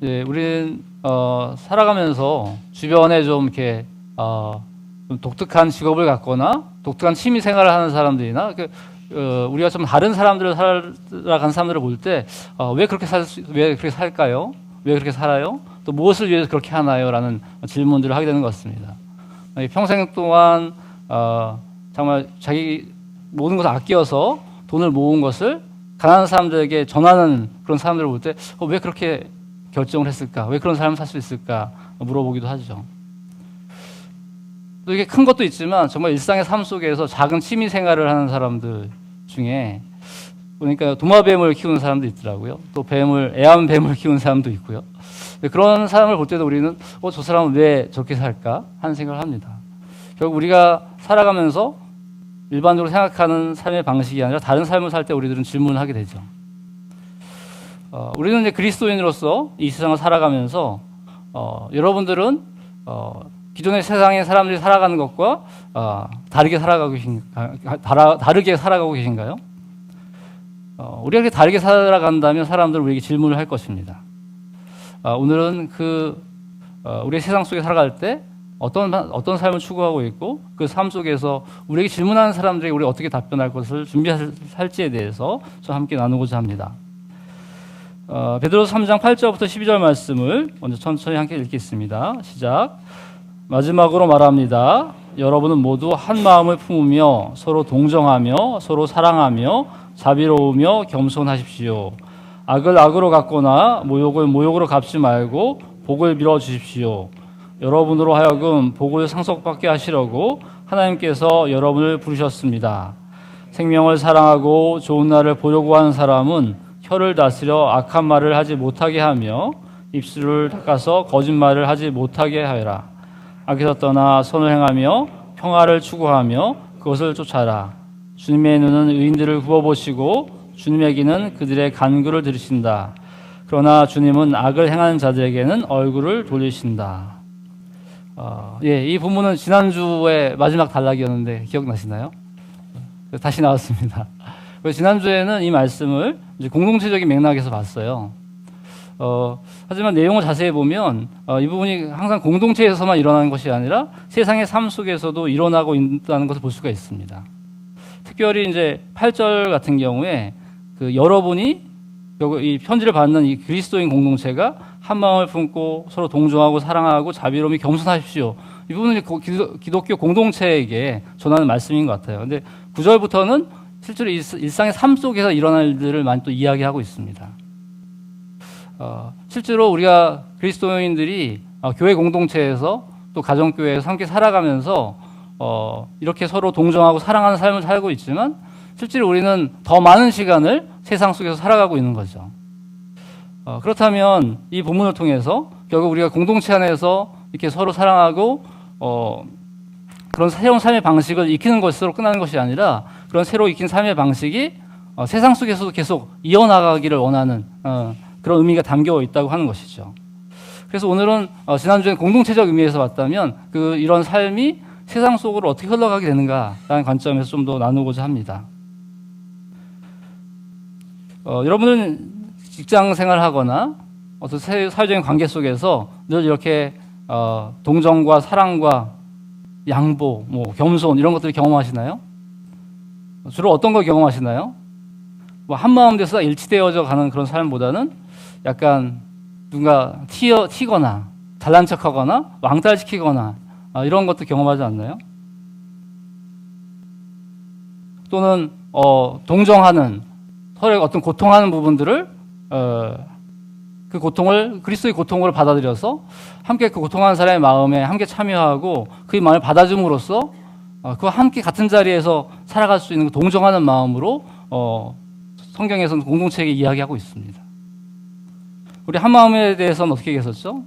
우리는 살아가면서 주변에 좀 이렇게 좀 독특한 직업을 갖거나 독특한 취미 생활을 하는 사람들이나 우리가 좀 다른 사람들을 살아가는 사람들을 볼 때 왜 그렇게 살까요? 왜 그렇게 살아요? 또 무엇을 위해서 그렇게 하나요? 라는 질문들을 하게 되는 것 같습니다. 평생 동안 정말 자기 모든 것을 아껴서 돈을 모은 것을 가난한 사람들에게 전하는 그런 사람들을 볼 때 왜 그렇게 결정을 했을까? 왜 그런 삶을 살 수 있을까? 물어보기도 하죠. 또 이게 큰 것도 있지만 정말 일상의 삶 속에서 작은 취미 생활을 하는 사람들 중에 보니까 도마뱀을 키우는 사람도 있더라고요. 또 애완뱀을 키우는 사람도 있고요. 그런 사람을 볼 때도 우리는 저 사람은 왜 저렇게 살까? 하는 생각을 합니다. 결국 우리가 살아가면서 일반적으로 생각하는 삶의 방식이 아니라 다른 삶을 살 때 우리들은 질문을 하게 되죠. 우리는 이제 그리스도인으로서 이 세상을 살아가면서 여러분들은 기존의 세상의 사람들이 살아가는 것과 다르게 살아가고 계신가요? 우리가 그렇게 다르게 살아간다면 사람들은 우리에게 질문을 할 것입니다. 오늘은 우리의 세상 속에 살아갈 때 어떤 삶을 추구하고 있고 그 삶 속에서 우리에게 질문하는 사람들에게 우리가 어떻게 답변할 것을 준비할지에 대해서 좀 함께 나누고자 합니다. 베드로서 3장 8절부터 12절 말씀을 먼저 천천히 함께 읽겠습니다. 시작. 마지막으로 말합니다. 여러분은 모두 한 마음을 품으며 서로 동정하며 서로 사랑하며 자비로우며 겸손하십시오. 악을 악으로 갚거나 모욕을 모욕으로 갚지 말고 복을 빌어 주십시오. 여러분으로 하여금 복을 상속받게 하시려고 하나님께서 여러분을 부르셨습니다. 생명을 사랑하고 좋은 날을 보려고 하는 사람은 혀를 다스려 악한 말을 하지 못하게 하며 입술을 닦아서 거짓말을 하지 못하게 하여라. 악에서 떠나 선을 행하며 평화를 추구하며 그것을 쫓아라. 주님의 눈은 의인들을 굽어보시고 주님의 귀는 그들의 간구를 들으신다. 그러나 주님은 악을 행하는 자들에게는 얼굴을 돌리신다. 이 본문은 지난주에 마지막 단락이었는데 기억나시나요? 다시 나왔습니다. 지난주에는 이 말씀을 이제 공동체적인 맥락에서 봤어요. 하지만 내용을 자세히 보면 이 부분이 항상 공동체에서만 일어나는 것이 아니라 세상의 삶 속에서도 일어나고 있다는 것을 볼 수가 있습니다. 특별히 이제 8절 같은 경우에 여러분이 이 편지를 받는 이 그리스도인 공동체가 한 마음을 품고 서로 동정하고 사랑하고 자비로움이 겸손하십시오. 이 부분은 기독교 공동체에게 전하는 말씀인 것 같아요. 근데 9절부터는 실제로 일상의 삶 속에서 일어날 일들을 많이 또 이야기하고 있습니다. 실제로 우리가 그리스도인들이 교회 공동체에서 또 가정교회에서 함께 살아가면서 이렇게 서로 동정하고 사랑하는 삶을 살고 있지만 실제로 우리는 더 많은 시간을 세상 속에서 살아가고 있는 거죠. 그렇다면 이 본문을 통해서 결국 우리가 공동체 안에서 이렇게 서로 사랑하고 그런 새로운 삶의 방식을 익히는 것으로 끝나는 것이 아니라 그런 새로 익힌 삶의 방식이 세상 속에서도 계속 이어나가기를 원하는 그런 의미가 담겨 있다고 하는 것이죠. 그래서 오늘은 지난주에 공동체적 의미에서 봤다면 이런 삶이 세상 속으로 어떻게 흘러가게 되는가라는 관점에서 좀 더 나누고자 합니다. 여러분은 직장 생활하거나 어떤 사회적인 관계 속에서 늘 이렇게 동정과 사랑과 양보, 겸손 이런 것들을 경험하시나요? 주로 어떤 걸 경험하시나요? 한마음 돼서 일치되어져 가는 그런 삶보다는 약간 누군가 튀거나 잘난 척하거나 왕따시키거나 이런 것도 경험하지 않나요? 또는 동정하는 서로의 어떤 고통하는 부분들을 그 고통을 그리스도의 고통으로 받아들여서 함께 그 고통하는 사람의 마음에 함께 참여하고 그 마음을 받아줌으로써 그와 함께 같은 자리에서 살아갈 수 있는 동정하는 마음으로 성경에서는 공동체에게 이야기하고 있습니다. 우리 한마음에 대해서는 어떻게 얘기했었죠?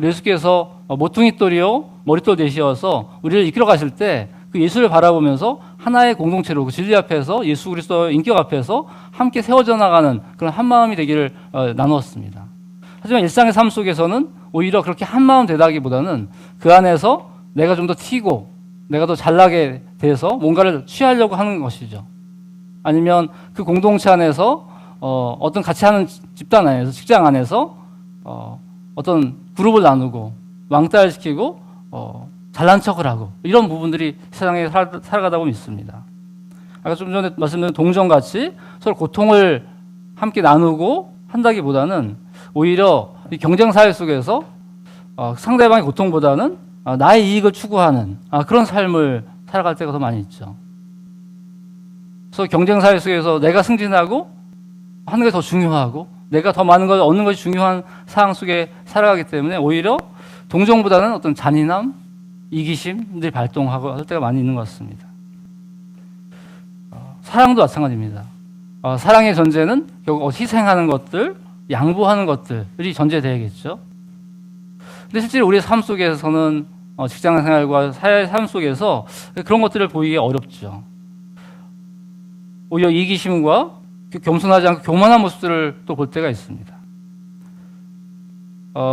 예수께서 모퉁이 돌이요 머릿돌 되시어서 우리를 이끌어 가실 때 그 예수를 바라보면서 하나의 공동체로 그 진리 앞에서 예수 그리스도의 인격 앞에서 함께 세워져 나가는 그런 한마음이 되기를 나누었습니다. 하지만 일상의 삶 속에서는 오히려 그렇게 한마음 되다기보다는 그 안에서 내가 좀 더 튀고 내가 더 잘나게 돼서 뭔가를 취하려고 하는 것이죠. 아니면 그 공동체 안에서 어떤 같이 하는 집단 안에서 직장 안에서 어떤 그룹을 나누고 왕따를 시키고 잘난 척을 하고 이런 부분들이 세상에 살아가다 보면 있습니다. 아까 좀 전에 말씀드린 동정같이 서로 고통을 함께 나누고 한다기보다는 오히려 이 경쟁사회 속에서 상대방의 고통보다는 나의 이익을 추구하는 그런 삶을 살아갈 때가 더 많이 있죠. 그래서 경쟁사회 속에서 내가 승진하고 하는 게 더 중요하고 내가 더 많은 걸 얻는 것이 중요한 상황 속에 살아가기 때문에 오히려 동정보다는 어떤 잔인함, 이기심들이 발동하고 할 때가 많이 있는 것 같습니다. 사랑도 마찬가지입니다. 사랑의 전제는 결국 희생하는 것들, 양보하는 것들이 전제되겠죠. 근데 실제로 우리의 삶 속에서는 직장 생활과 사회 삶 속에서 그런 것들을 보이기 어렵죠. 오히려 이기심과 겸손하지 않고 교만한 모습들을 또 볼 때가 있습니다.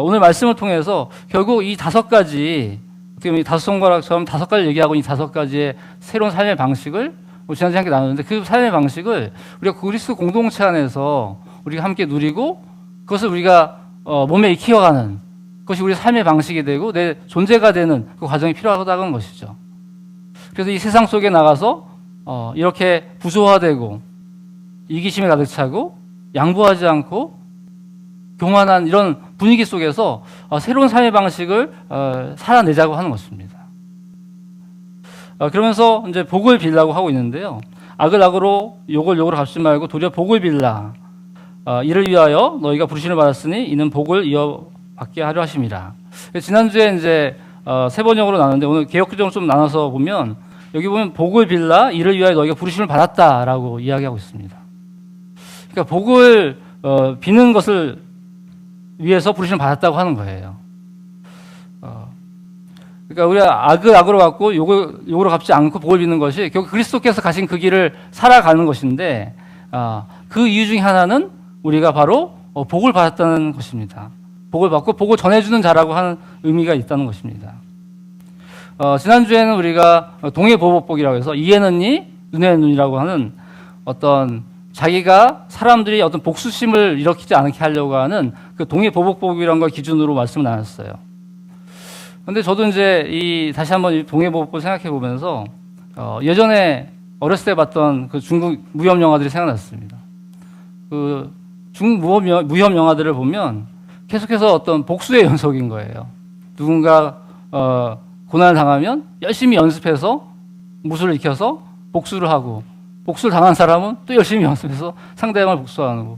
오늘 말씀을 통해서 결국 이 5가지, 어떻게 보면 이 5손가락처럼 5가지 얘기하고 이 5가지의 새로운 삶의 방식을 지난주에 함께 나눴는데 그 삶의 방식을 우리가 그리스도 공동체 안에서 우리가 함께 누리고 그것을 우리가 몸에 익혀가는 그것이 우리의 삶의 방식이 되고 내 존재가 되는 그 과정이 필요하다는 것이죠. 그래서 이 세상 속에 나가서 이렇게 부조화되고 이기심에 가득 차고 양보하지 않고 교만한 이런 분위기 속에서 새로운 삶의 방식을 살아내자고 하는 것입니다. 그러면서 이제 복을 빌라고 하고 있는데요. 악을 악으로 욕을 욕으로 갚지 말고 도리어 복을 빌라. 이를 위하여 너희가 부르심을 받았으니 이는 복을 이어받게 하려 하심이라. 지난주에 이제 세 번역으로 나눴는데 오늘 개역규정을 좀 나눠서 보면 여기 보면 복을 빌라 이를 위하여 너희가 부르심을 받았다라고 이야기하고 있습니다. 그러니까 복을 비는 것을 위해서 부르심을 받았다고 하는 거예요. 그러니까 우리가 악을 악으로 갚고 욕으로 갚지 않고 복을 비는 것이 결국 그리스도께서 가신 그 길을 살아가는 것인데 그 이유 중에 하나는 우리가 바로 복을 받았다는 것입니다. 복을 받고 복을 전해주는 자라고 하는 의미가 있다는 것입니다. 지난주에는 우리가 동해보복복이라고 해서 이에는 이, 눈에는 눈이라고 하는 어떤 자기가 사람들이 어떤 복수심을 일으키지 않게 하려고 하는 그 동해보복복이라는 걸 기준으로 말씀을 나눴어요. 근데 저도 이제 다시 한번 이 동해보복복을 생각해 보면서 예전에 어렸을 때 봤던 그 중국 무협 영화들이 생각났습니다. 그 중국 무협 영화들을 보면 계속해서 어떤 복수의 연속인 거예요. 누군가 고난을 당하면 열심히 연습해서 무술을 익혀서 복수를 하고 복수를 당한 사람은 또 열심히 연습해서 상대방을 복수하는 거.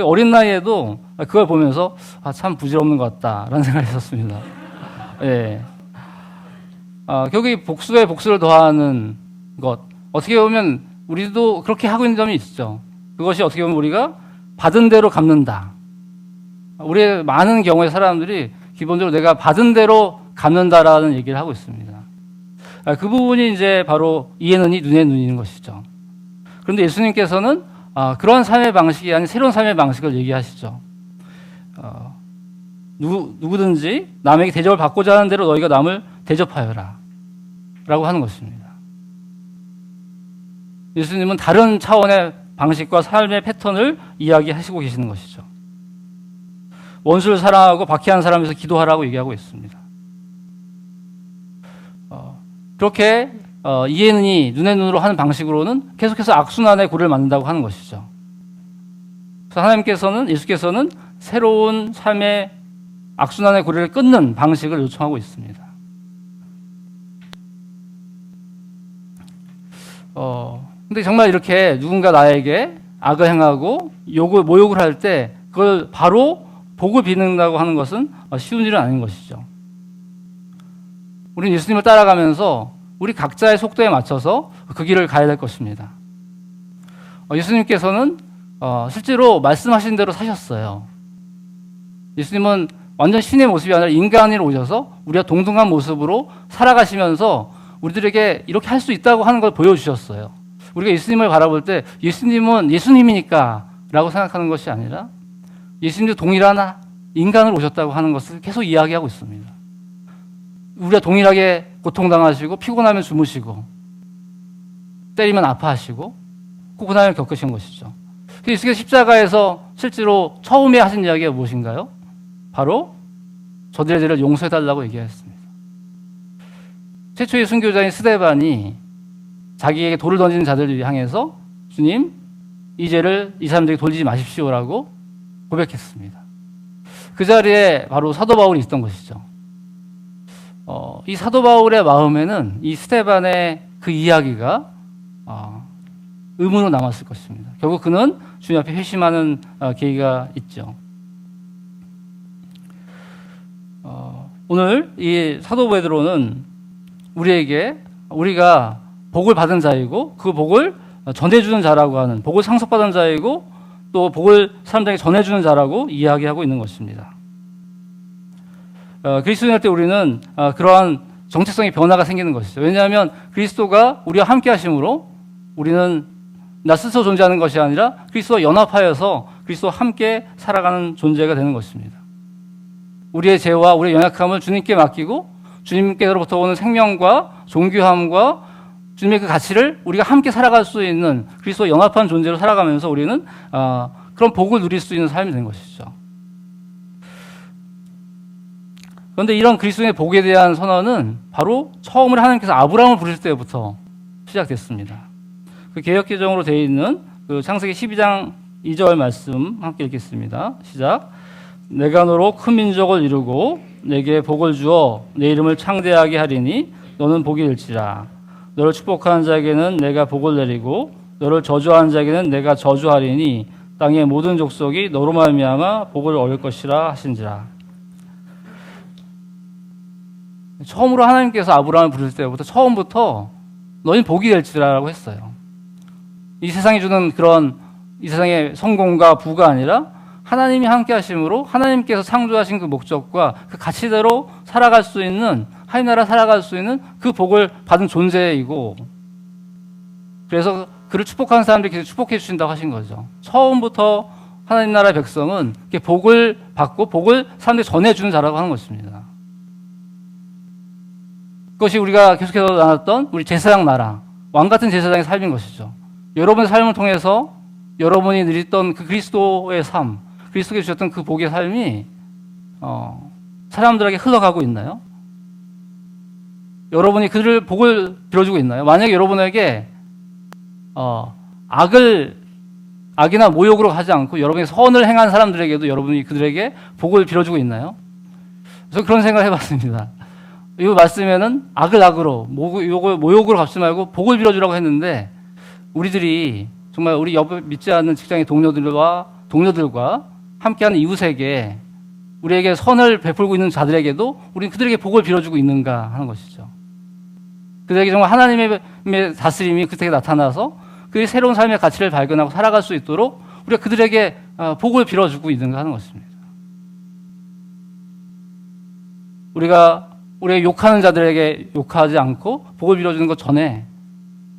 어린 나이에도 그걸 보면서 참 부질없는 것 같다라는 생각을 했었습니다. 예. 결국 이 복수에 복수를 더하는 것. 어떻게 보면 우리도 그렇게 하고 있는 점이 있죠. 그것이 어떻게 보면 우리가 받은 대로 갚는다. 우리의 많은 경우에 사람들이 기본적으로 내가 받은 대로 갚는다라는 얘기를 하고 있습니다. 그 부분이 이제 바로 이에는 이, 눈에 눈이는 것이죠. 그런데 예수님께서는 그런 삶의 방식이 아닌 새로운 삶의 방식을 얘기하시죠. 누구든지 남에게 대접을 받고자 하는 대로 너희가 남을 대접하여라 라고 하는 것입니다. 예수님은 다른 차원의 방식과 삶의 패턴을 이야기하시고 계시는 것이죠. 원수를 사랑하고 박해하는 사람에서 기도하라고 얘기하고 있습니다. 그렇게 이에는 이, 눈에 눈으로 하는 방식으로는 계속해서 악순환의 고리를 만든다고 하는 것이죠. 그래서 하나님께서는, 예수께서는 새로운 삶의 악순환의 고리를 끊는 방식을 요청하고 있습니다. 근데 정말 이렇게 누군가 나에게 악을 행하고 모욕을 할 때 그걸 바로 복을 비는다고 하는 것은 쉬운 일은 아닌 것이죠. 우리는 예수님을 따라가면서 우리 각자의 속도에 맞춰서 그 길을 가야 될 것입니다. 예수님께서는 실제로 말씀하신 대로 사셨어요. 예수님은 완전 신의 모습이 아니라 인간으로 오셔서 우리가 동등한 모습으로 살아가시면서 우리들에게 이렇게 할 수 있다고 하는 걸 보여주셨어요. 우리가 예수님을 바라볼 때 예수님은 예수님이니까 라고 생각하는 것이 아니라 예수님도 동일한 인간으로 오셨다고 하는 것을 계속 이야기하고 있습니다. 우리가 동일하게 고통당하시고 피곤하면 주무시고 때리면 아파하시고 고난을 겪으신 것이죠. 예수께서 십자가에서 실제로 처음에 하신 이야기가 무엇인가요? 바로 저들의 죄를 용서해달라고 얘기했습니다. 최초의 순교자인 스데반이 자기에게 돌을 던지는 자들을 향해서 주님, 이 죄를 이 사람들에게 돌리지 마십시오라고 고백했습니다. 그 자리에 바로 사도 바울이 있던 것이죠. 이 사도 바울의 마음에는 이 스데반의 그 이야기가 의문으로 남았을 것입니다. 결국 그는 주님 앞에 회심하는 계기가 있죠. 오늘 이 사도 베드로는 우리가 복을 받은 자이고 그 복을 전해주는 자라고 하는, 복을 상속받은 자이고 또 복을 사람들에게 전해주는 자라고 이야기하고 있는 것입니다. 그리스도인할 때 우리는 그러한 정체성의 변화가 생기는 것이죠. 왜냐하면 그리스도가 우리와 함께 하심으로 우리는 나 스스로 존재하는 것이 아니라 그리스도와 연합하여서 그리스도와 함께 살아가는 존재가 되는 것입니다. 우리의 죄와 우리의 연약함을 주님께 맡기고 주님께로부터 오는 생명과 존귀함과 주님의 그 가치를 우리가 함께 살아갈 수 있는 그리스도와 연합한 존재로 살아가면서 우리는 그런 복을 누릴 수 있는 삶이 된 것이죠. 그런데 이런 그리스도의 복에 대한 선언은 바로 처음으로 하나님께서 아브라함을 부르실 때부터 시작됐습니다. 그 개역개정으로 되어 있는 그 창세기 12장 2절 말씀 함께 읽겠습니다. 시작. 내가 너로 큰 민족을 이루고 내게 복을 주어 내 이름을 창대하게 하리니 너는 복이 될지라. 너를 축복하는 자에게는 내가 복을 내리고 너를 저주하는 자에게는 내가 저주하리니 땅의 모든 족속이 너로 말미암아 복을 얻을 것이라 하신지라. 처음으로 하나님께서 아브라함을 부르실 때부터 처음부터 너희 복이 될지라라고 했어요. 이 세상이 주는 그런 이 세상의 성공과 부가 아니라 하나님이 함께 하심으로 하나님께서 창조하신 그 목적과 그 가치대로 살아갈 수 있는, 하나님 나라 살아갈 수 있는 그 복을 받은 존재이고, 그래서 그를 축복하는 사람들이 계속 축복해 주신다고 하신 거죠. 처음부터 하나님 나라의 백성은 복을 받고 복을 사람들이 전해주는 자라고 하는 것입니다. 그것이 우리가 계속해서 나눴던 우리 제사장 나라, 왕같은 제사장의 삶인 것이죠. 여러분의 삶을 통해서 여러분이 누렸던 그 그리스도의 삶, 그리스도께 주셨던 그 복의 삶이 사람들에게 흘러가고 있나요? 여러분이 그들 복을 빌어주고 있나요? 만약에 여러분에게 악이나 모욕으로 하지 않고 여러분이 선을 행한 사람들에게도 여러분이 그들에게 복을 빌어주고 있나요? 그래서 그런 생각을 해봤습니다. 이 말씀에는 악을 악으로, 모욕으로 갚지 말고 복을 빌어주라고 했는데, 우리들이 정말 우리 옆에 믿지 않는 직장의 동료들과 함께하는 이웃에게, 우리에게 선을 베풀고 있는 자들에게도 우리는 그들에게 복을 빌어주고 있는가 하는 것이죠. 그들에게 정말 하나님의 다스림이 그들에게 나타나서 그들이 새로운 삶의 가치를 발견하고 살아갈 수 있도록 우리가 그들에게 복을 빌어주고 있는가 하는 것입니다. 우리가 욕하는 자들에게 욕하지 않고 복을 빌어주는 것 전에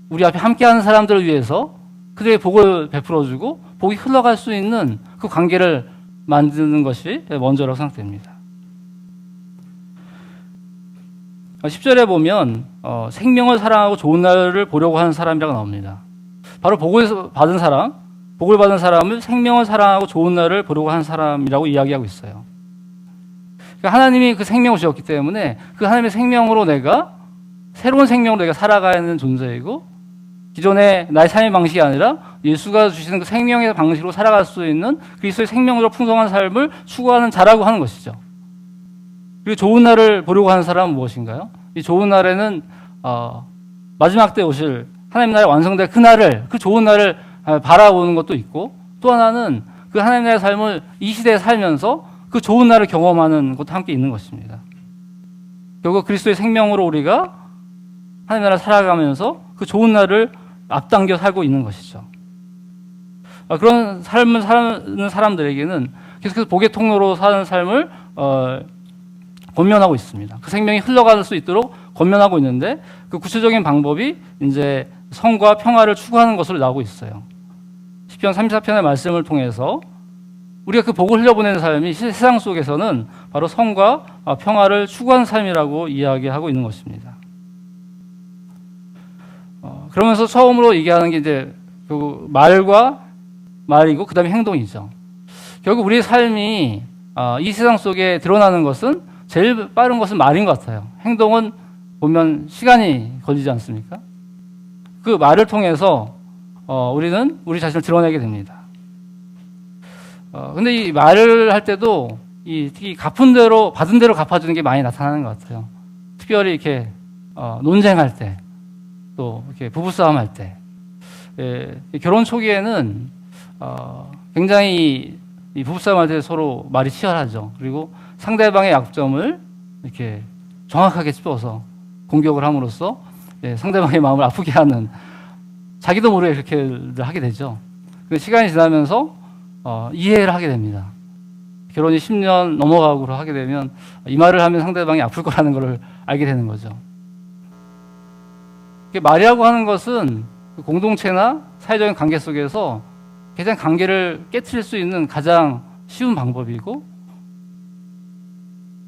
우리 앞에 함께하는 사람들을 위해서 그들에게 복을 베풀어주고 복이 흘러갈 수 있는 그 관계를 만드는 것이 먼저라고 생각됩니다. 10절에 보면 생명을 사랑하고 좋은 날을 보려고 하는 사람이라고 나옵니다. 바로 복을 받은 사람을 생명을 사랑하고 좋은 날을 보려고 하는 사람이라고 이야기하고 있어요. 그러니까 하나님이 그 생명을 주셨기 때문에 그 하나님의 생명으로 새로운 생명으로 내가 살아가는 존재이고, 기존의 나의 삶의 방식이 아니라 예수가 주시는 그 생명의 방식으로 살아갈 수 있는 그리스도의 생명으로 풍성한 삶을 추구하는 자라고 하는 것이죠. 그리고 좋은 날을 보려고 하는 사람은 무엇인가요? 이 좋은 날에는 마지막 때 오실 하나님 나라의 완성될 그 좋은 날을 바라보는 것도 있고, 또 하나는 그 하나님 나라의 삶을 이 시대에 살면서 그 좋은 날을 경험하는 것도 함께 있는 것입니다. 결국 그리스도의 생명으로 우리가 하나님 나라 살아가면서 그 좋은 날을 앞당겨 살고 있는 것이죠. 그런 삶을 사는 사람들에게는 계속해서 복의 통로로 사는 삶을 권면하고 있습니다. 그 생명이 흘러갈 수 있도록 권면하고 있는데, 그 구체적인 방법이 이제 성과 평화를 추구하는 것으로 나오고 있어요. 시편 34편의 말씀을 통해서 우리가 그 복을 흘려보내는 삶이 세상 속에서는 바로 성과 평화를 추구하는 삶이라고 이야기하고 있는 것입니다. 그러면서 처음으로 얘기하는 게 이제 그 말이고 그 다음에 행동이죠. 결국 우리의 삶이 이 세상 속에 드러나는 것은 제일 빠른 것은 말인 것 같아요. 행동은 보면 시간이 걸리지 않습니까? 그 말을 통해서 우리는 우리 자신을 드러내게 됩니다. 근데 이 말을 할 때도 이 갚은 대로 받은 대로 갚아주는 게 많이 나타나는 것 같아요. 특별히 이렇게 논쟁할 때, 또 이렇게 부부싸움 할 때, 결혼 초기에는 굉장히 이 부부싸움 할 때 서로 말이 치열하죠. 그리고 상대방의 약점을 이렇게 정확하게 짚어서 공격을 함으로써 상대방의 마음을 아프게 하는, 자기도 모르게 그렇게 하게 되죠. 시간이 지나면서 이해를 하게 됩니다. 결혼이 10년 넘어가고 하게 되면 이 말을 하면 상대방이 아플 거라는 걸 알게 되는 거죠. 말이라고 하는 것은 공동체나 사회적인 관계 속에서 가장 관계를 깨트릴 수 있는 가장 쉬운 방법이고,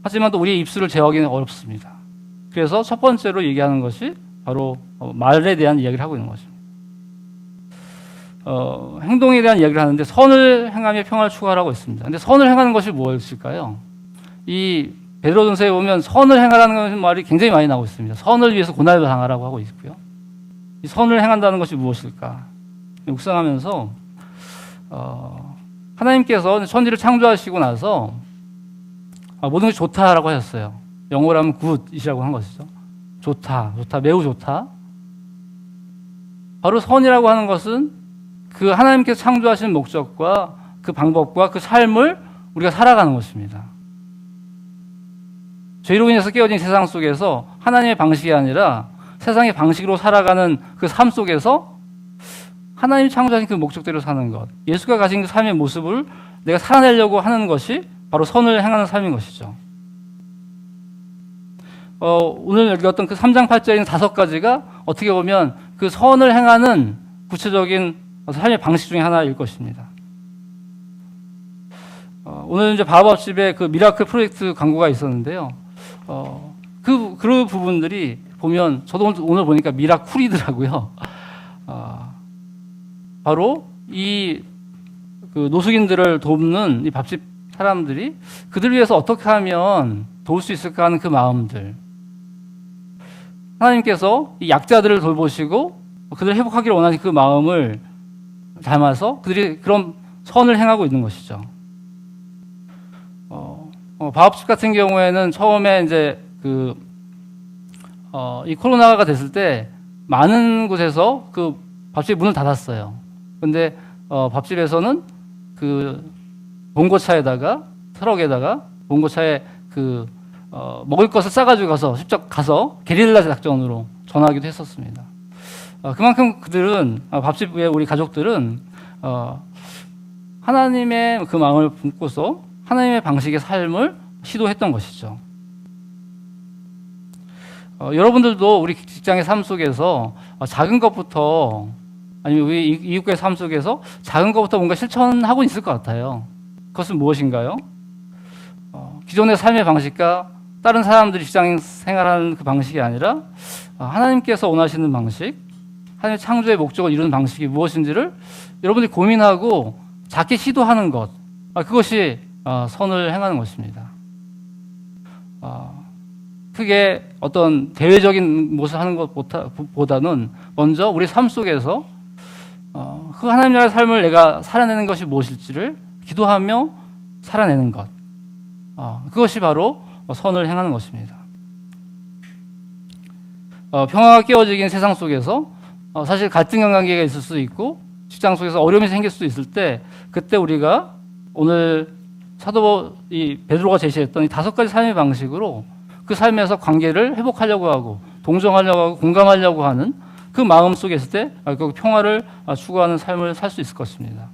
하지만 또 우리의 입술을 제어하기는 어렵습니다. 그래서 첫 번째로 얘기하는 것이 바로 말에 대한 이야기를 하고 있는 것입니다. 행동에 대한 이야기를 하는데 선을 행하며 평화를 추구하라고 했습니다. 근데 선을 행하는 것이 무엇일까요? 이 베드로전서에 보면 선을 행하라는 말이 굉장히 많이 나오고 있습니다. 선을 위해서 고난을 당하라고 하고 있고요. 이 선을 행한다는 것이 무엇일까? 묵상하면서 하나님께서 천지를 창조하시고 나서 모든 것이 좋다라고 하셨어요. 영어로 하면 굿이라고 한 것이죠. 좋다, 매우 좋다. 바로 선이라고 하는 것은 그 하나님께서 창조하신 목적과 그 방법과 그 삶을 우리가 살아가는 것입니다. 죄로 인해서 깨어진 세상 속에서 하나님의 방식이 아니라 세상의 방식으로 살아가는 그 삶 속에서 하나님이 창조하신 그 목적대로 사는 것, 예수가 가진 그 삶의 모습을 내가 살아내려고 하는 것이 바로 선을 행하는 삶인 것이죠. 오늘 읽었던 그 3장 8절에 있는 5가지가 어떻게 보면 그 선을 행하는 구체적인 삶의 방식 중에 하나일 것입니다. 오늘 이제 바하밥집에 그 미라클 프로젝트 광고가 있었는데요. 그 부분들이 보면 저도 오늘 보니까 미라쿨이더라고요. 바로 그 노숙인들을 돕는 이 밥집 사람들이 그들을 위해서 어떻게 하면 도울 수 있을까 하는 그 마음들. 하나님께서 이 약자들을 돌보시고 그들을 회복하기를 원하는 그 마음을 담아서 그들이 그런 선을 행하고 있는 것이죠. 밥집 같은 경우에는 처음에 이제 이 코로나가 됐을 때 많은 곳에서 그 밥집 문을 닫았어요. 근데 밥집에서는 그 봉고차에다가 트럭에다가 봉고차에 먹을 것을 싸가지고 가서 직접 가서 게릴라 작전으로 전하기도 했었습니다. 그만큼 그들은 밥집의 우리 가족들은 하나님의 그 마음을 품고서 하나님의 방식의 삶을 시도했던 것이죠. 여러분들도 우리 직장의 삶 속에서 작은 것부터 아니면 우리 이웃과의 삶 속에서 작은 것부터 뭔가 실천하고 있을 것 같아요. 그것은 무엇인가요? 기존의 삶의 방식과 다른 사람들이 직장 생활하는 그 방식이 아니라 하나님께서 원하시는 방식, 하나님의 창조의 목적을 이루는 방식이 무엇인지를 여러분들이 고민하고 작게 시도하는 것, 그것이 선을 행하는 것입니다. 크게 어떤 대외적인 모습을 하는 것보다는 먼저 우리 삶 속에서 그 하나님 나라의 삶을 내가 살아내는 것이 무엇일지를 기도하며 살아내는 것, 그것이 바로 선을 행하는 것입니다. 평화가 깨어지긴 세상 속에서 사실 갈등형 관계가 있을 수도 있고 직장 속에서 어려움이 생길 수도 있을 때, 그때 우리가 오늘 사도 베드로가 제시했던 이 5가지 삶의 방식으로 그 삶에서 관계를 회복하려고 하고 동정하려고 하고 공감하려고 하는 그 마음 속에 있을 때 그 평화를 추구하는 삶을 살 수 있을 것입니다.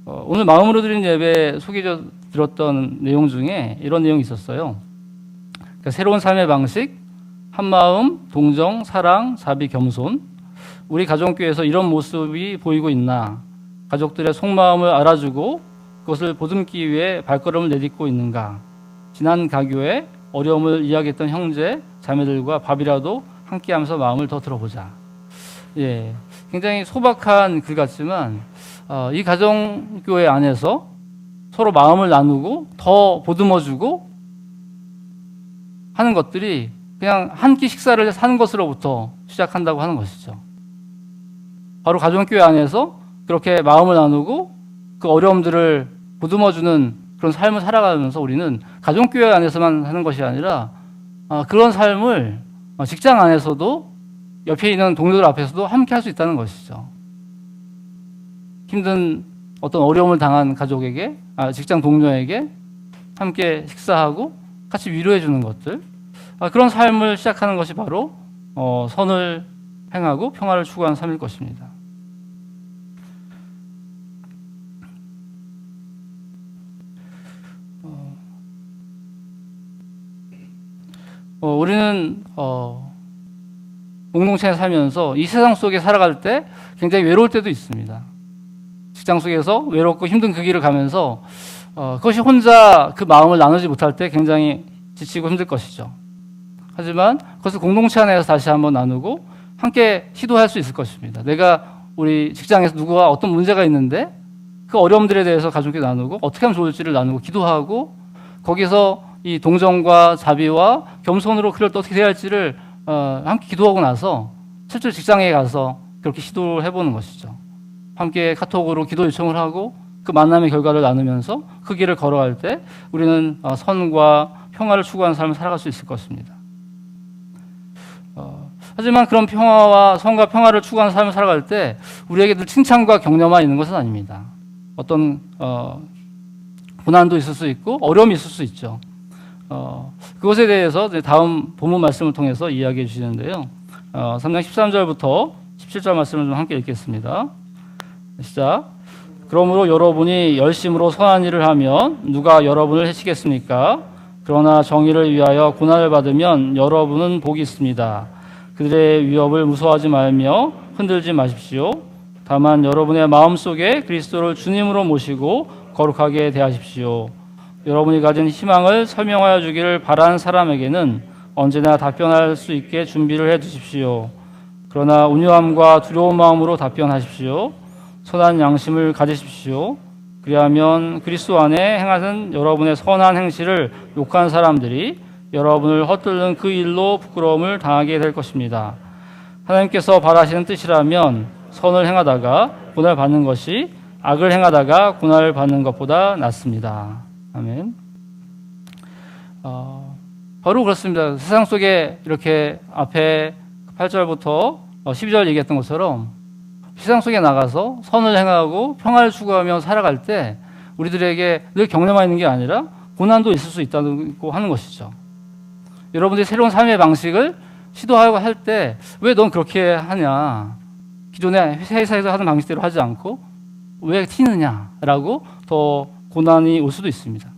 오늘 마음으로 드린 예배 소개해 드렸던 내용 중에 이런 내용이 있었어요. 그러니까 새로운 삶의 방식, 한마음, 동정, 사랑, 자비, 겸손. 우리 가정교회에서 이런 모습이 보이고 있나? 가족들의 속마음을 알아주고 그것을 보듬기 위해 발걸음을 내딛고 있는가? 지난 가교에 어려움을 이야기했던 형제, 자매들과 밥이라도 함께하면서 마음을 더 들어보자. 예, 굉장히 소박한 글 같지만 이 가정교회 안에서 서로 마음을 나누고 더 보듬어주고 하는 것들이 그냥 한 끼 식사를 하는 것으로부터 시작한다고 하는 것이죠. 바로 가정교회 안에서 그렇게 마음을 나누고 그 어려움들을 보듬어주는 그런 삶을 살아가면서 우리는 가정교회 안에서만 하는 것이 아니라 그런 삶을 직장 안에서도 옆에 있는 동료들 앞에서도 함께 할 수 있다는 것이죠. 힘든 어떤 어려움을 당한 가족에게, 직장 동료에게 함께 식사하고 같이 위로해 주는 것들, 그런 삶을 시작하는 것이 바로 선을 행하고 평화를 추구하는 삶일 것입니다. 우리는 공동체에 살면서 이 세상 속에 살아갈 때 굉장히 외로울 때도 있습니다. 직장 속에서 외롭고 힘든 그 길을 가면서 그것이 혼자 그 마음을 나누지 못할 때 굉장히 지치고 힘들 것이죠. 하지만 그것을 공동체 안에서 다시 한번 나누고 함께 시도할 수 있을 것입니다. 내가 우리 직장에서 누구와 어떤 문제가 있는데 그 어려움들에 대해서 가족이 나누고 어떻게 하면 좋을지를 나누고 기도하고 거기서 이 동정과 자비와 겸손으로 그를 또 어떻게 해야 할지를 함께 기도하고 나서 실제로 직장에 가서 그렇게 시도를 해보는 것이죠. 함께 카톡으로 기도 요청을 하고 그 만남의 결과를 나누면서 그 길을 걸어갈 때 우리는 선과 평화를 추구하는 삶을 살아갈 수 있을 것입니다. 하지만 그런 평화와 선과 평화를 추구하는 삶을 살아갈 때 우리에게 늘 칭찬과 격려만 있는 것은 아닙니다. 어떤 고난도 있을 수 있고 어려움이 있을 수 있죠. 그것에 대해서 다음 본문 말씀을 통해서 이야기해 주시는데요. 3장 13절부터 17절 말씀을 좀 함께 읽겠습니다. 시작. 그러므로 여러분이 열심으로 선한 일을 하면 누가 여러분을 해치겠습니까? 그러나 정의를 위하여 고난을 받으면 여러분은 복이 있습니다. 그들의 위협을 무서워하지 말며 흔들지 마십시오. 다만 여러분의 마음속에 그리스도를 주님으로 모시고 거룩하게 대하십시오. 여러분이 가진 희망을 설명하여 주기를 바라는 사람에게는 언제나 답변할 수 있게 준비를 해 두십시오. 그러나 온유함과 두려운 마음으로 답변하십시오. 선한 양심을 가지십시오. 그리하면 그리스도 안에 행하는 여러분의 선한 행실을 욕한 사람들이 여러분을 헛들는 그 일로 부끄러움을 당하게 될 것입니다. 하나님께서 바라시는 뜻이라면 선을 행하다가 고난을 받는 것이 악을 행하다가 고난을 받는 것보다 낫습니다. 아멘. 바로 그렇습니다. 세상 속에 이렇게 앞에 8절부터 12절 얘기했던 것처럼 세상 속에 나가서 선을 행하고 평화를 추구하며 살아갈 때 우리들에게 늘 격려만 있는 게 아니라 고난도 있을 수 있다고 하는 것이죠. 여러분들이 새로운 삶의 방식을 시도하고 할 때 왜 넌 그렇게 하냐? 기존에 회사에서 하는 방식대로 하지 않고 왜 튀느냐라고 더 고난이 올 수도 있습니다.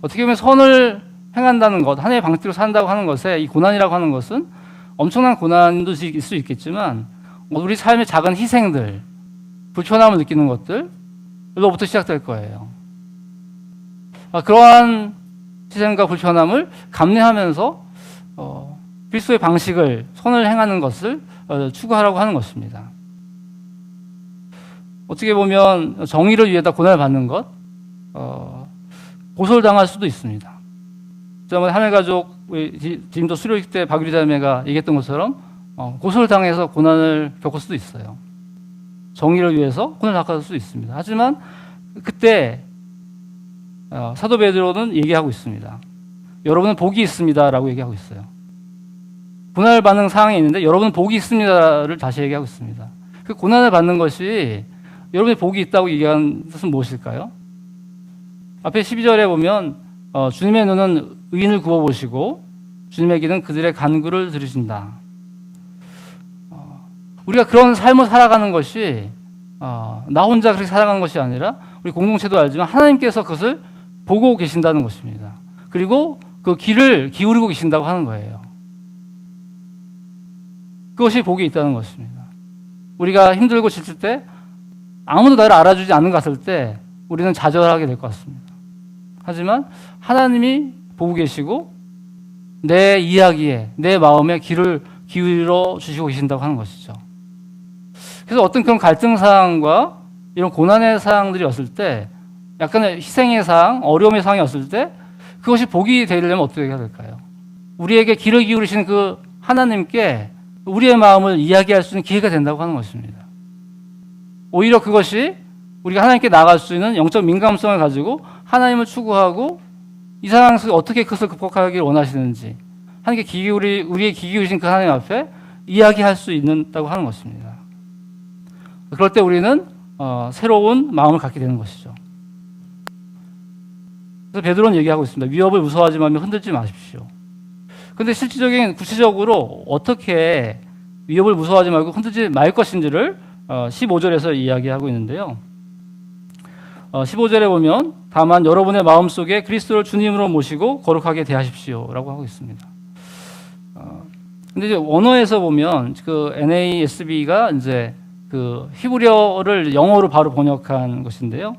어떻게 보면 선을 행한다는 것, 하나의 방식대로 산다고 하는 것에 이 고난이라고 하는 것은 엄청난 고난도 있을 수 있겠지만 우리 삶의 작은 희생들, 불편함을 느끼는 것들로부터 시작될 거예요. 그러한 희생과 불편함을 감내하면서 그리스도의 방식을 선을 행하는 것을 추구하라고 하는 것입니다. 어떻게 보면 정의를 위해서 고난을 받는 것, 고소를 당할 수도 있습니다. 지난번에 하늘가족 지금도 수료식 때 박유리 자매가 얘기했던 것처럼 고소를 당해서 고난을 겪을 수도 있어요. 정의를 위해서 고난을 겪을 수도 있습니다. 하지만 그때 사도 베드로는 얘기하고 있습니다. 여러분은 복이 있습니다라고 얘기하고 있어요. 고난을 받는 상황이 있는데 여러분은 복이 있습니다를 다시 얘기하고 있습니다. 그 고난을 받는 것이 여러분의 복이 있다고 얘기하는 뜻은 무엇일까요? 앞에 12절에 보면 주님의 눈은 의인을 구워보시고 주님의 귀는 그들의 간구를 들으신다. 우리가 그런 삶을 살아가는 것이 나 혼자 그렇게 살아가는 것이 아니라 우리 공동체도 알지만 하나님께서 그것을 보고 계신다는 것입니다. 그리고 그 귀를 기울이고 계신다고 하는 거예요. 그것이 복이 있다는 것입니다. 우리가 힘들고 지칠 때 아무도 나를 알아주지 않는 것 같을 때 우리는 좌절하게 될 것 같습니다. 하지만 하나님이 보고 계시고 내 이야기에 내 마음에 귀를 기울여 주시고 계신다고 하는 것이죠. 그래서 어떤 그런 갈등 사항과 이런 고난의 사항들이 왔을 때 약간의 희생의 상, 어려움의 상이 왔을 때 그것이 복이 되려면 어떻게 해야 될까요? 우리에게 귀를 기울이신 그 하나님께 우리의 마음을 이야기할 수 있는 기회가 된다고 하는 것입니다. 오히려 그것이 우리가 하나님께 나아갈 수 있는 영적 민감성을 가지고 하나님을 추구하고 이 상황 속에 어떻게 그것을 극복하기를 원하시는지 하나님께 우리의 귀 기울이신 그 하나님 앞에 이야기할 수 있다고 하는 것입니다. 그럴 때 우리는 새로운 마음을 갖게 되는 것이죠. 그래서 베드로는 얘기하고 있습니다. 위협을 무서워하지 말며 흔들지 마십시오. 근데 실질적인 구체적으로 어떻게 위협을 무서워하지 말고 흔들지 말 것인지를 15절에서 이야기하고 있는데요. 15절에 보면 다만 여러분의 마음속에 그리스도를 주님으로 모시고 거룩하게 대하십시오라고 하고 있습니다. 근데 이제 원어에서 보면 그 NASB가 이제 그 히브리어를 영어로 바로 번역한 것인데요.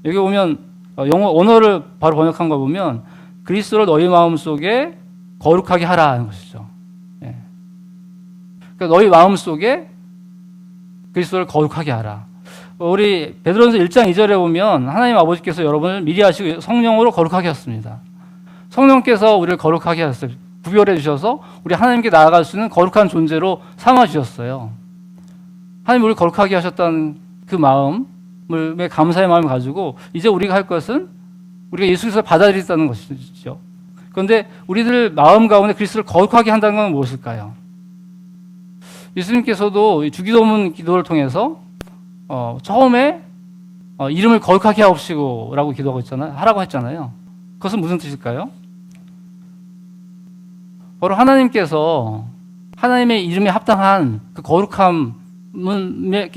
여기 보면 영어 언어를 바로 번역한 거 보면 그리스도를 너희 마음속에 거룩하게 하라 하는 것이죠. 예. 그러니까 너희 마음속에 그리스도를 거룩하게 하라. 우리 베드로전서 1장 2절에 보면 하나님 아버지께서 여러분을 미리 하시고 성령으로 거룩하게 하셨습니다. 성령께서 우리를 거룩하게 하셨어요. 구별해 주셔서 우리 하나님께 나아갈 수 있는 거룩한 존재로 삼아 주셨어요. 하나님 우리를 거룩하게 하셨다는 그 마음을 감사의 마음을 가지고 이제 우리가 할 것은 우리가 예수 그리스도를 받아들이겠다는 것이죠. 그런데 우리들 마음 가운데 그리스도를 거룩하게 한다는 건 무엇일까요? 예수님께서도 주기도문 기도를 통해서 처음에 이름을 거룩하게 하옵시고라고 기도하고 있잖아요. 하라고 했잖아요. 그것은 무슨 뜻일까요? 바로 하나님께서 하나님의 이름에 합당한 그 거룩함의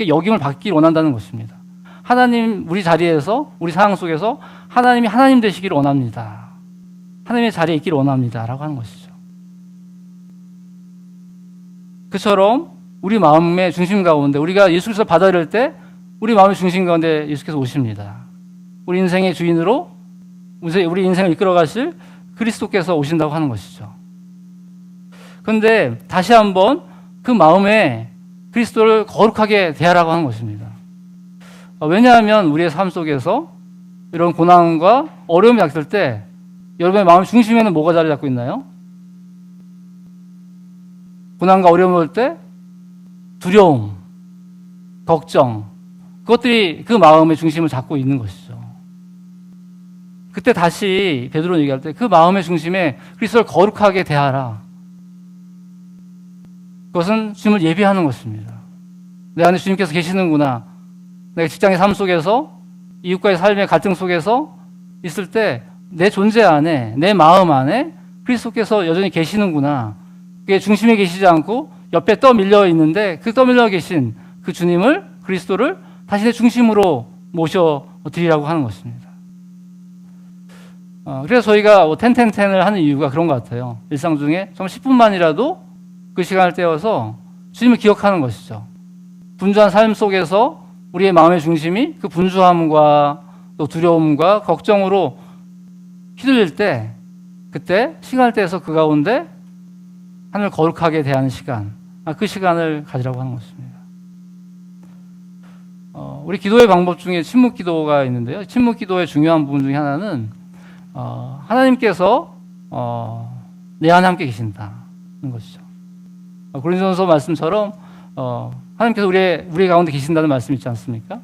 역임을 받기를 원한다는 것입니다. 하나님 우리 자리에서 우리 상황 속에서 하나님이 하나님 되시기를 원합니다. 하나님의 자리에 있기를 원합니다라고 하는 것이죠. 그처럼 우리 마음의 중심 가운데 우리가 예수 그리스도를 받아들일 때 우리 마음의 중심 가운데 예수께서 오십니다. 우리 인생의 주인으로 우리 인생을 이끌어 가실 그리스도께서 오신다고 하는 것이죠. 그런데 다시 한번 그 마음에 그리스도를 거룩하게 대하라고 하는 것입니다. 왜냐하면 우리의 삶 속에서 이런 고난과 어려움이 닥칠 때 여러분의 마음 중심에는 뭐가 자리 잡고 있나요? 고난과 어려움이 올 때 두려움, 걱정, 그것들이 그 마음의 중심을 잡고 있는 것이죠. 그때 다시 베드로는 얘기할 때 그 마음의 중심에 그리스도를 거룩하게 대하라. 그것은 주님을 예비하는 것입니다. 내 안에 주님께서 계시는구나. 내가 직장의 삶 속에서 이웃과의 삶의 갈등 속에서 있을 때 내 존재 안에 내 마음 안에 그리스도께서 여전히 계시는구나. 그게 중심에 계시지 않고 옆에 떠밀려 있는데 그 떠밀려 계신 그 주님을 그리스도를 다시 내 중심으로 모셔드리라고 하는 것입니다. 그래서 저희가 텐텐텐을 하는 이유가 그런 것 같아요. 일상 중에 정말 10분만이라도 그 시간을 떼어서 주님을 기억하는 것이죠. 분주한 삶 속에서 우리의 마음의 중심이 그 분주함과 또 두려움과 걱정으로 휘둘릴 때 그때 시간을 떼서 그 가운데 하늘을 거룩하게 대하는 시간, 그 시간을 가지라고 하는 것입니다. 우리 기도의 방법 중에 침묵 기도가 있는데요. 침묵 기도의 중요한 부분 중에 하나는 하나님께서 내 안에 함께 계신다는 것이죠. 고린도전서 말씀처럼 하나님께서 우리 가운데 계신다는 말씀 있지 않습니까?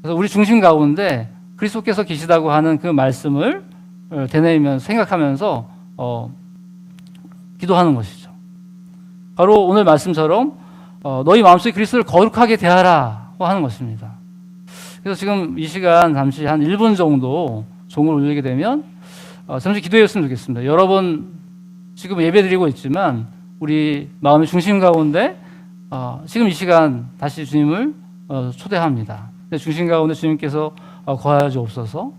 그래서 우리 중심 가운데 그리스도께서 계시다고 하는 그 말씀을 되뇌이면서 생각하면서 기도하는 것이죠. 바로 오늘 말씀처럼 너희 마음속에 그리스도를 거룩하게 대하라고 하는 것입니다. 그래서 지금 이 시간 잠시 한 1분 정도 종을 울리게 되면 잠시 기도했으면 좋겠습니다. 여러분 지금 예배드리고 있지만 우리 마음의 중심 가운데 지금 이 시간 다시 주님을 초대합니다. 중심 가운데 주님께서 거하여 주옵소서.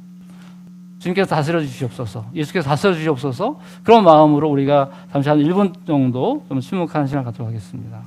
주님께서 다스려 주시옵소서. 예수께서 다스려 주시옵소서. 그런 마음으로 우리가 잠시 한 1분 정도 좀 침묵하는 시간 갖도록 하겠습니다.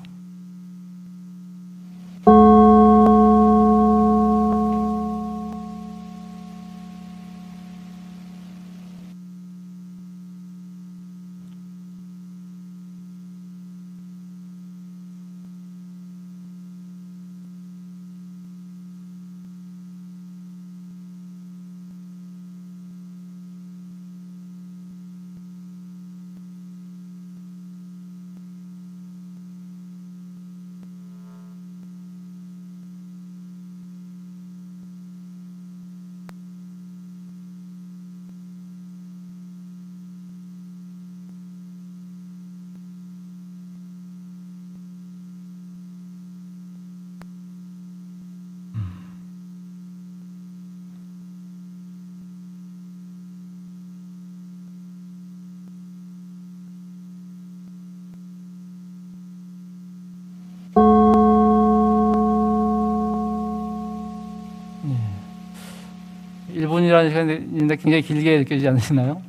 1분이라는 시간인데 굉장히 길게 느껴지지 않으시나요?